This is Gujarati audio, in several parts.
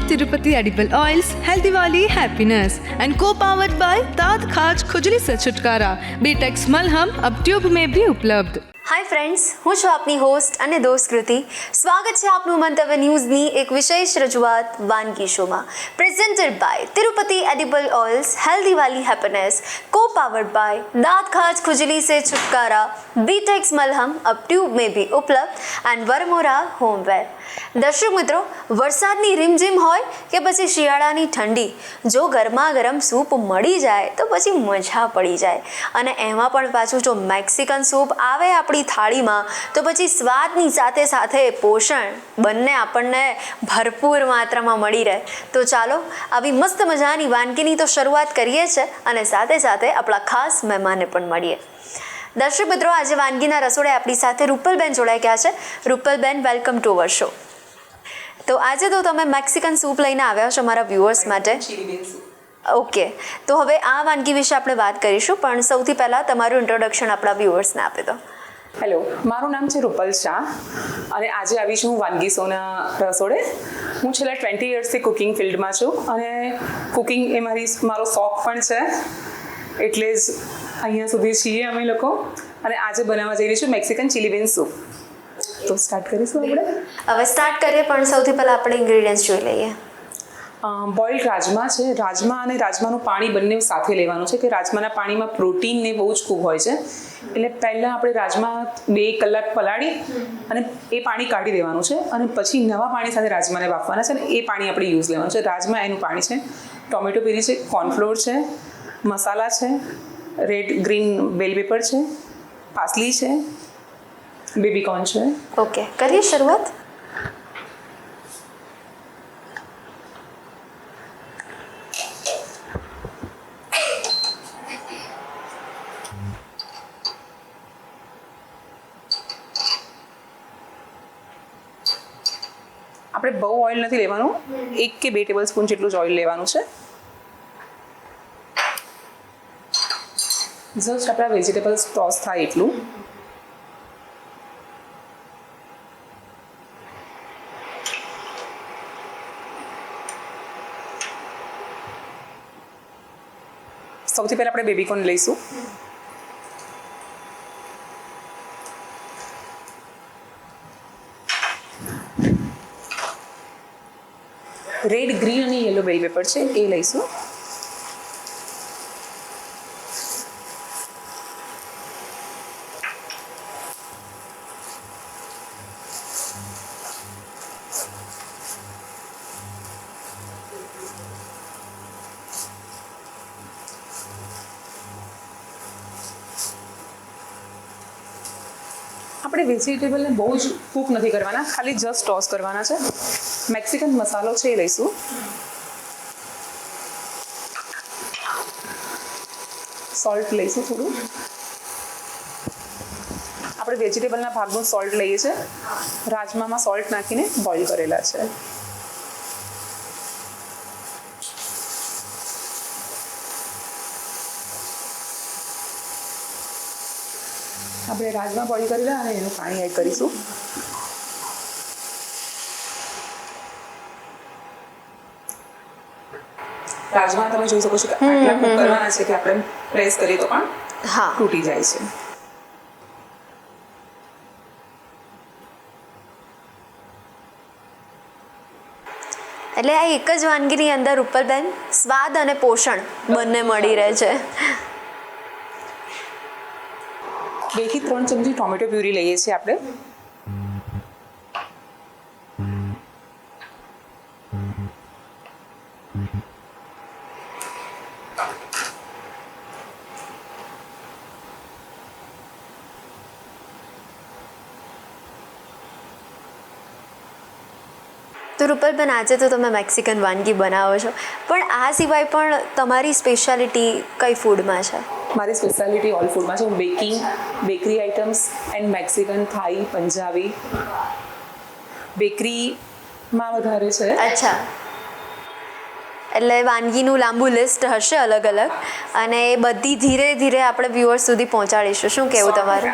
Tirupati edible oils, healthy wali happiness, and co-powered by दांत खाज खुजली से छुटकारा बीटेक्स मलहम अब ट्यूब में भी उपलब्ध। હાય ફ્રેન્ડ્સ, હું છું આપની હોસ્ટ અને દોસ્ત કૃતિ. સ્વાગત છે આપનું મંતવ્ય ન્યૂઝની એક વિશેષ રજૂઆત વાનગી શોમાં, presented by Tirupati edible oils, healthy વાલી હેપીનેસ, કો પાવર્ડ બાય દાંત ખાજ ખુજલી સે છુટકારા, बीटेक्स मलहम अब ट्यूब में भी उपलब्ध एंड वरमोरा होमवेर. દર્શક મિત્રો, વરસાદની રીમઝીમ હોય કે પછી શિયાળાની ઠંડી, જો ગરમા ગરમ સૂપ મળી જાય તો પછી મજા પડી જાય. અને એમાં પણ પાછું જો મેક્સિકન સૂપ આવે આપણી થાળીમાં તો પછી સ્વાદની સાથે સાથે પોષણ બંને આપણને ભરપૂર માત્રામાં મળી રહે. તો ચાલો આવી મસ્ત મજાની વાનગીની તો શરૂઆત કરીએ છીએ અને સાથે સાથે આપણા ખાસ મહેમાનને પણ મળીએ. દર્શક મિત્રો, આજે વાનગીના રસોડે આપણી સાથે રૂપલબેન જોડાઈ ગયા છે. Rupalben, welcome to our show. તો આજે તો તમે મેક્સિકન સૂપ લઈને આવ્યા છો મારા વ્યુઅર્સ માટે. ઓકે, તો હવે આ વાનગી વિશે આપણે વાત કરીશું, પણ સૌથી પહેલાં તમારું ઇન્ટ્રોડક્શન આપણા વ્યુઅર્સને આપી દો. હેલો, મારું નામ છે રૂપલ શાહ અને આજે આવી છું હું વાનગી શોના રસોડે. હું છેલ્લા 20 યર્સથી કુકિંગ ફિલ્ડમાં છું અને કુકિંગ એ મારો શોખ પણ છે, એટલે જ અહીંયા સુધી છીએ અમે લોકો. અને આજે બનાવવા જઈ રહી છું મેક્સિકન ચીલી બીન સૂપ. તો સ્ટાર્ટ કરીશું આપણે. હવે સ્ટાર્ટ કરીએ, પણ સૌથી પહેલાં આપણે ઇન્ગ્રીડિયન્ટ્સ જોઈ લઈએ. બોઇલ્ડ રાજમા છે. રાજમા અને રાજમાનું પાણી બંને સાથે લેવાનું છે કે રાજમાના પાણીમાં પ્રોટીન ને બહુ જ ખૂબ હોય છે. એટલે પહેલાં આપણે રાજમા 2 કલાક પલાળી અને એ પાણી કાઢી દેવાનું છે અને પછી નવા પાણી સાથે રાજમાને બાફવાના છે અને એ પાણી આપણે યુઝ લેવાનું છે. રાજમા એનું પાણી છે, ટોમેટો પ્યુરી છે, કોર્નફ્લોર છે, મસાલા છે, રેડ ગ્રીન બેલ પેપર છે, પાસલી છે, બેબીકોર્ન છે. ઓકે, કરીએ શરૂઆત. આપણે બહુ ઓઇલ નથી લેવાનું, 1 કે 2 ટેબલ સ્પૂન જેટલું જ ઓઇલ લેવાનું છે. જસ્ટ આપણા વેજીટેબલ્સ ટોસ થાય એટલું. સૌથી પહેલાં આપણે બેબીકોર્ન લઈશું. રેડ, ગ્રીન અને યલો બેલ પેપર છે એ લઈશું. આપણે વેજીટેબલને બહુ જ કૂક નથી કરવાના, ખાલી જસ્ટ ટોસ કરવાના છે. મેક્સિકન મસાલો છે એ લઈશું. સોલ્ટ લઈશું થોડું. આપણે વેજીટેબલના ભાગનું સોલ્ટ લઈએ છીએ. રાજમામાં સોલ્ટ નાખીને બોઇલ કરેલા છે. આપણે રાજમા બોઇલ કરેલા અને એનું પાણી એડ કરીશું. રાજમા તમે જોઈ શકો છો કે આટલા કૂક કરવાના છે કે આપણે પ્રેસ કરીએ તો પણ તૂટી જાય છે. એટલે આ એક જ વાનગીની અંદર રૂપલબેન સ્વાદ અને પોષણ બંને મળી રહે છે. 2 થી 3 ચમચી ટોમેટો પ્યુરી લઈએ છીએ આપણે. તો રૂપલબેન, આજે તો તમે મેક્સિકન વાનગી બનાવો છો, પણ આ સિવાય પણ તમારી સ્પેશિયાલિટી કઈ ફૂડમાં છે? મારી સ્પેશિયાલિટી ઓલ ફૂડમાં છે. Baking, bakery items and Mexican, Thai, Punjabi, બેકરીમાં વધારે છે. અચ્છા, એટલે વાનગીનું લાંબુ લિસ્ટ હશે અલગ અલગ, અને એ બધી ધીરે ધીરે આપણે વ્યુઅર્સ સુધી પહોંચાડીશું. શું કહેવું તમારું?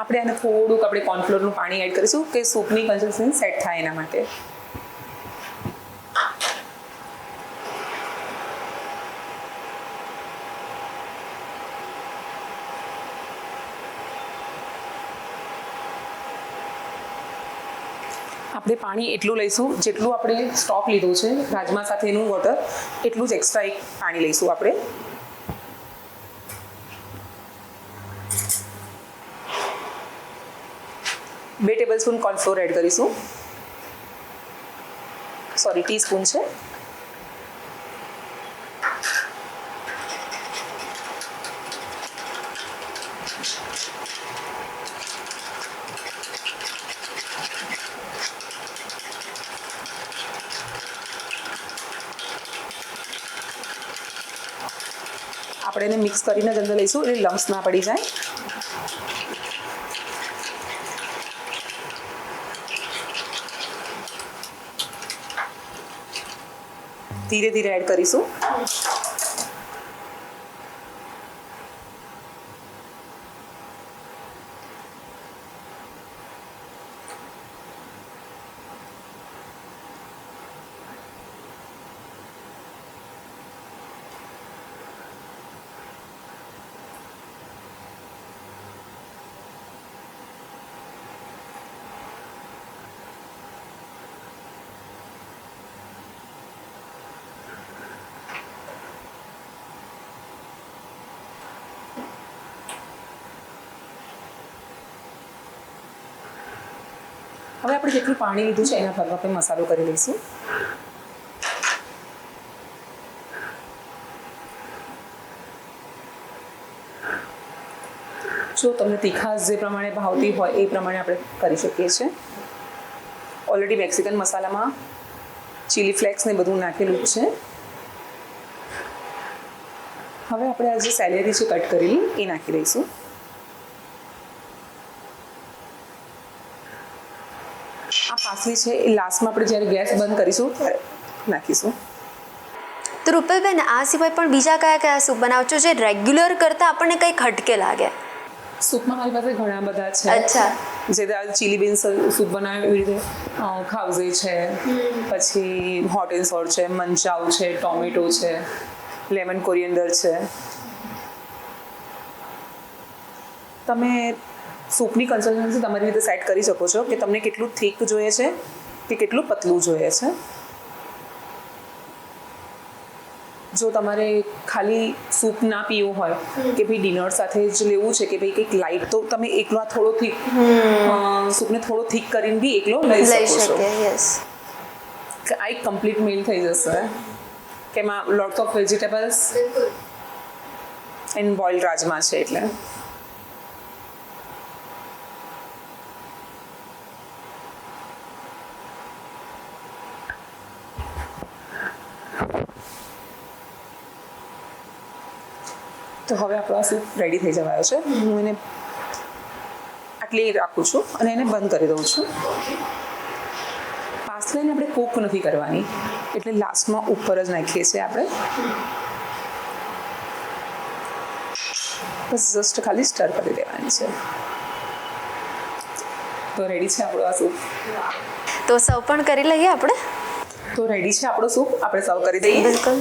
આપણે આને થોડુંક આપણે કોર્નફ્લોરનું પાણી એડ કરીશું કે સૂપની કન્સિસ્ટન્સી સેટ થાય એના માટે. આપણે પાણી એટલું લઈશું જેટલું આપણે સ્ટોક લીધું છે રાજમા સાથેનું વોટર એટલું જ એક્સ્ટ્રા એક પાણી લઈશું આપણે. બે ટેબલસ્પૂન કોર્નફ્લોર એડ કરીશું. સોરી, ટીસ્પૂન છે. આપણે એને મિક્સ કરીને જ અંદર લઈશું એટલે લમ્સ ના પડી જાય. ધીરે ધીરે એડ કરીશું. હવે આપણે જેટલું પાણી લીધું છે એના પર આપણે મસાલો કરી લઈશું. જો તમને તીખાશ જે પ્રમાણે ભાવતી હોય એ પ્રમાણે આપણે કરી શકીએ છીએ. ઓલરેડી મેક્સિકન મસાલામાં ચીલી ફ્લેક્સ ને બધું નાખેલું જ છે. હવે આપણે આ જે સેલેરી છે કટ કરેલી એ નાખી દઈશું. આ પાસલી છે એ લાસ્ટમાં આપણે જ્યારે ગેસ બંધ કરીશું ત્યારે નાખીશું. તો રૂપલબેન, આ સિવાય પણ બીજા કયા કયા સૂપ બનાવો છો જે રેગ્યુલર કરતાં આપણને કંઈક હટકે લાગે? સૂપમાં મારી પાસે ઘણા બધા છે. અચ્છા. જે ચીલી બીન્સ સૂપ બનાવે એવી રીતે ખાવઝે છે, પછી હોટ એન્ડ સોર છે, મંચાઉ છે, ટોમેટો છે, લેમન કોરિએન્ડર છે. તમે સૂપની કન્સિસ્ટન્સી તમારી રીતે સેટ કરી શકો છો કે તમને કેટલું થીક જોઈએ છે કે કેટલું પતલું જોઈએ છે. જો તમારે ખાલી સૂપ ના પીવું હોય કે ભાઈ ડિનર સાથે જ લેવું છે કે ભાઈ કંઈક લાઇટ, તો તમે એકલો થોડો થીક સૂપને થોડો થીક કરીને બી એકલો લઈ શકો છો. કે આ એક કમ્પ્લીટ મીલ થઈ જશે કે એમાં lots of vegetables and boiled rajma છે એટલે. તો હવે આપણો આ સૂપ રેડી થઈ જવાયો છે. હું એને આટલી રાખું છું અને એને બંધ કરી દઉં છું. પાસલીને આપણે કૂક નથી કરવાની એટલે લાસ્ટમાં ઉપર જ નાખીએ છીએ આપણે. બસ જસ્ટ ખાલી સ્ટર કરી દેવાની છે. તો રેડી છે આપણો આ સૂપ. તો સર્વ પણ કરી લઈએ આપણે. તો રેડી છે આપણો સૂપ, આપણે સર્વ કરી દઈએ. બિલકુલ.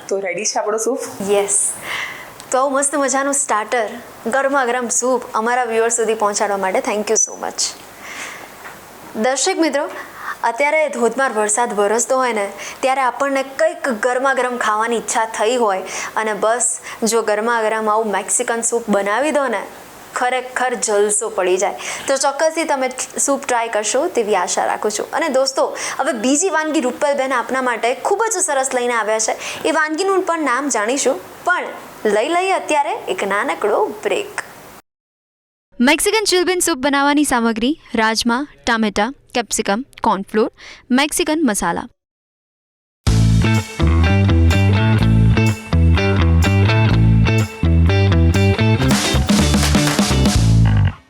તો રેડી છે આપણો સૂપ. યસ. તો આવું મસ્ત મજાનું સ્ટાર્ટર ગરમા ગરમ સૂપ અમારા વ્યુઅર સુધી પહોંચાડવા માટે થેન્ક યુ સો મચ. દર્શક મિત્રો, અત્યારે ધોધમાર વરસાદ વરસતો હોય ને ત્યારે આપણને કંઈક ગરમા ગરમ ખાવાની ઈચ્છા થઈ હોય અને બસ જો ગરમા ગરમ આવું મેક્સિકન સૂપ બનાવી દો ને, ખરેખર જલસો પડી જાય. તો ચોક્કસથી તમે સૂપ ટ્રાય કરશો તેવી આશા રાખું છું. અને દોસ્તો, હવે બીજી વાનગી રૂપલબેન આપના માટે ખૂબ જ સરસ લઈને આવ્યા છે. એ વાનગીનું પણ નામ જાણીશું, પણ લઈ લઈએ અત્યારે એક નાનકડો બ્રેક. મેક્સિકન ચિલબીન સૂપ બનાવવાની સામગ્રી: રાજમા, ટામેટા, કેપ્સિકમ, કોર્નફ્લોર, મેક્સિકન મસાલા.